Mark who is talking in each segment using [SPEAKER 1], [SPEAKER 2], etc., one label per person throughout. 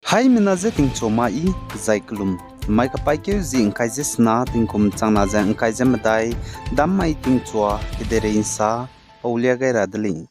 [SPEAKER 1] Hai minaze tingchoma I zaiklum mai kapai ke zing kaise sna tingkum changna jang kaise madai dam mai tingchwa kidere insa paulia gai radling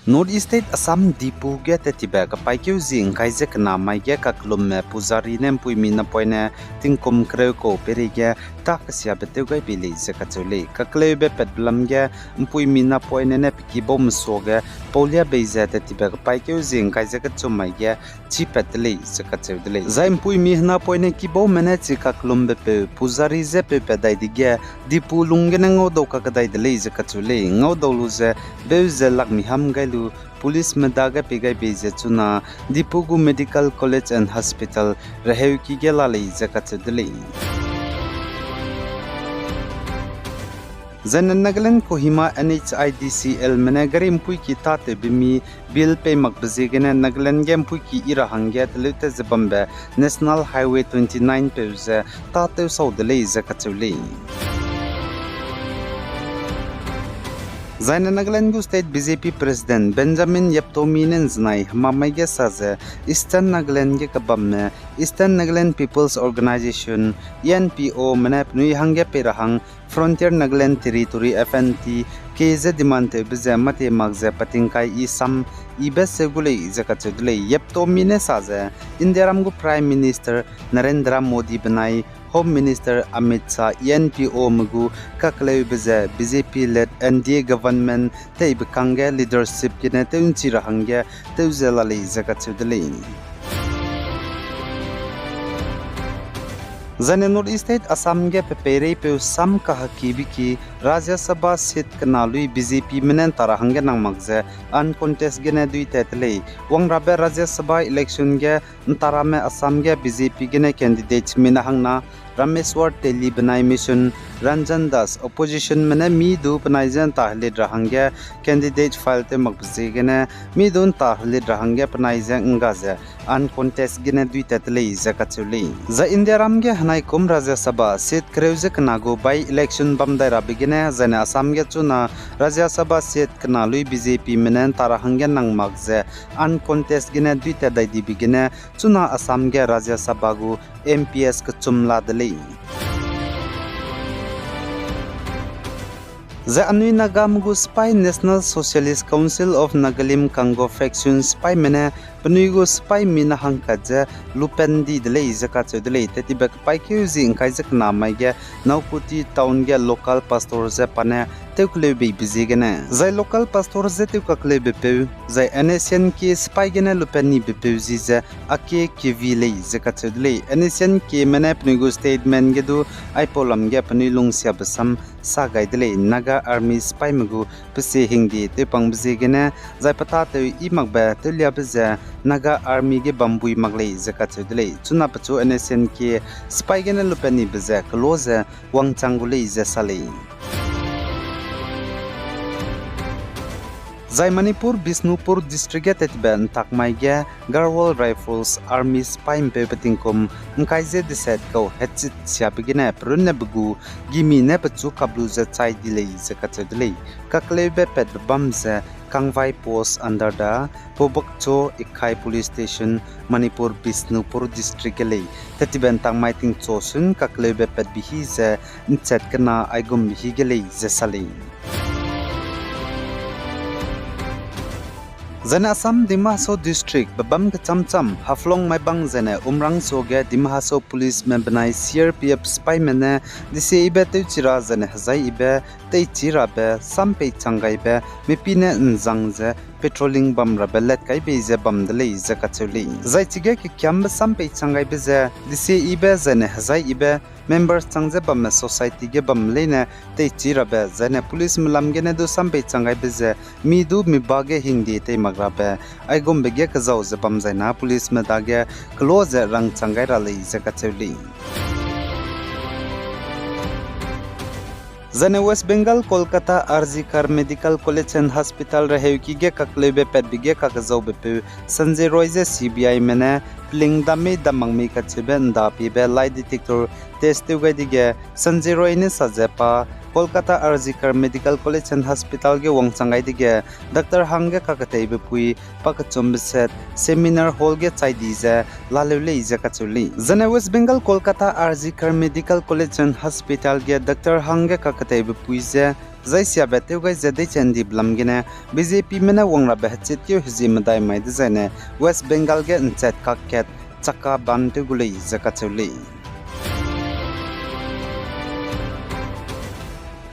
[SPEAKER 1] North East State Assam Dipu ge tetiba ka paikeu zing kaise kana mai ge ka klum me puzari nem pui min na poine tingkum kreu ko peri ge ta kasya beteu gai bili se ka chule ka kleu be pet blam ge mpui min na poine ne piki bom so ge polia beiza tetiba ka paikeu zing kaise ka chumai ge chi petli se ka chudle zaim pui mi na poine ki bo mene chi ka klum be pe puzari ze pe pe dai dige Dipu lungge na ngo do ka dai dele ze ka chule ngo do lu ze be ze lak mi ham gai Police Naga pigai beje chuna Dipugu Medical College and Hospital raheu ki gela lei zakatdele Zanan Nagaland Kohima NHIDCL Managari Mpui ki tate bimi bill pay makbazigene Nagaland gem pui ki ira hanget lute zabambe National Highway 29 peuze tate saudele zakatule Zaina Nagaland State BJP President Benjamin Yeptominen znai mamage saze Eastern Nagaland ge kabamme Eastern Nagaland People's Organization ENPO manap nui hangge perahang Frontier Nagaland Territory FNT keze dimante bize mate magze patingkai isam ibe segule zakatudle Yeptomine saze Indiaramgu Prime Minister Narendra Modi benai Home Minister Amit Shah ENPO mugu kakleu bize BJP led NDA government te bikange leadership kine te unchi rahangge te uzelali zakatudle Zane North East State Assam ge pepere pe sam kahaki biki Rajya Sabha seat kanalui BJP menen tarahangge nang magze uncontest gene dui tetle wang rabe Rajya Sabha election ge ntarame Assam ge BJP gene candidate minahangna Rameswar Teli Benai Mission Ranjan Das opposition mene mi du panaijan tahle rahangge candidate file te magbze gene mi dun tahle rahangge panaijan ngaze uncontest gene dui tetle zakachuli za India ramge hanai kum Rajya Sabha seat kreuze kanago by election bamdai rabigene zane Assam ge chuna Rajya Sabha seat kanalui BJP menen tarahangge nang magze uncontest gene dui te dai dibigene chuna Assam ge Rajya Sabha gu MPS ka chumla dele The Anui Nagamgu Spy National Socialist Council of Nagalim Kango Faction Spy Mene Penuigo Spy Mina Hankaja Lupendi Delay Zakatsu Delay Tetibek Paikeuzi in Kaisak Namage Nauputi Town Ge Local Pastor Zepane Teuklebe Bizigene Zai Local Pastor Zetukakle Bepu Zai Anesian Ki Spy Gene Lupeni Bepuzize Ake Kivile Zakatsu Delay Anesian Ki Mene Penuigo Statement Gedu Ipolam Ge Penilung Siabasam Sagai Delay Naga Army Spy Magu Pese Hindi Tepang Bizigene Zai Patate Imagbe Tuliabize Naga Army ge bambui maglei zakatudle chuna pachu NSN ke spy gene lupeni bize close wangchangule ze sale Zai Manipur Bisnupur district etben takmaige Garwal Rifles Army spy pepetingkum mkaize deset ko hetsit siapigine prunne bugu gimi ne pachu kabluze chai dilei zakatudle kaklebe pet bamze Kangvai Post under the Pobokcho Ikai Police Station Manipur Bisnupur District Lei Tetiben Tang Maiting Chosun Kaklebe Pet Bihize Nchet Kana Aigum Bihigele Zesali Zana Assam Dimahaso District Babam Chamcham Haflong Maibang Zane Umrang Soge Dimahaso Police Membenai CRPF Spy Mene Disi Ibe Teuchira Zane Hazai Ibe Teichira Be Sampe Changai Be Mipine Nzangze Patrolling Bam Rabelet Kai Beze Bam Dele Zakachuli Zaichige Ki Kyamba Sampe Changai Beze Disi Ibe Zane Hazai Ibe Members Changze Bam Society Ge Bam Lene Teichira Be Zane Police Mulam Gene Do Sampe Changai Beze Midu Mibage Hindi Te Magrabe Aigom Bege Kazau Zabam Zaina Police Medage Close Rang Changai Rale Zakachuli जने west Bengal Kolkata RG Kar medical college and hospital रहे की गे ककलेबे पेटबिगे ककजौ बेपु संजय रॉय जे CBI मने प्लिंग दमे दमंगमी कचबे दापीबे लाई डिटेक्टर टेस्ट तुगैदिगे संजय रॉय ने सजेपा Kolkata RG Kar medical college and hospital के वंगचंगाई दिगे डॉक्टर हांगे ककतै बेपुई पकचुमबसेट सेमिनार हॉल के चाइदीजे लालेले इजे कचुली जने west Bengal Kolkata RG Kar medical college and hospital के डॉक्टर हांगे ककतै बेपुई जे जैसिया बेतेउगै जदे चेंदी ब्लमगिने बीजेपी मेने वंगरा बेहचित्यो हिजिमदाय माइद जने वेस्ट बंगाल के इंचेट काकेट चक्का बानते गुले इजे कचुली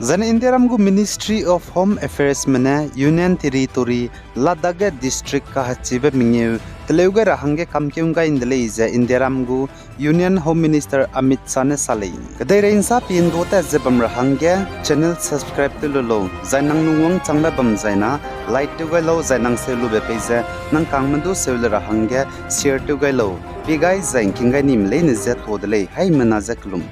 [SPEAKER 1] जन इंडियारामगु मिनिस्ट्री ऑफ होम अफेयर्स मने यूनियन टेरिटोरी लद्दाख डिस्ट्रिक्ट का हचिबे मिंगेउ तलेउगे राहंगे कामकेउंगा इंदले इजे इंडियारामगु union home minister Amit Shah ने साले कदे रेंसा पिनगोते जेबम राहंगे चैनल सब्सक्राइब तुलो जायनांग नुंगों चांगला बम जायना लाइक तुगैलो जायनांग सेलु बेपेजे नंग कांगमदु सेल राहंगे शेयर तुगैलो पिगाय जायकिंगाय निमले निजे तोदले हाय मनाजे क्लुम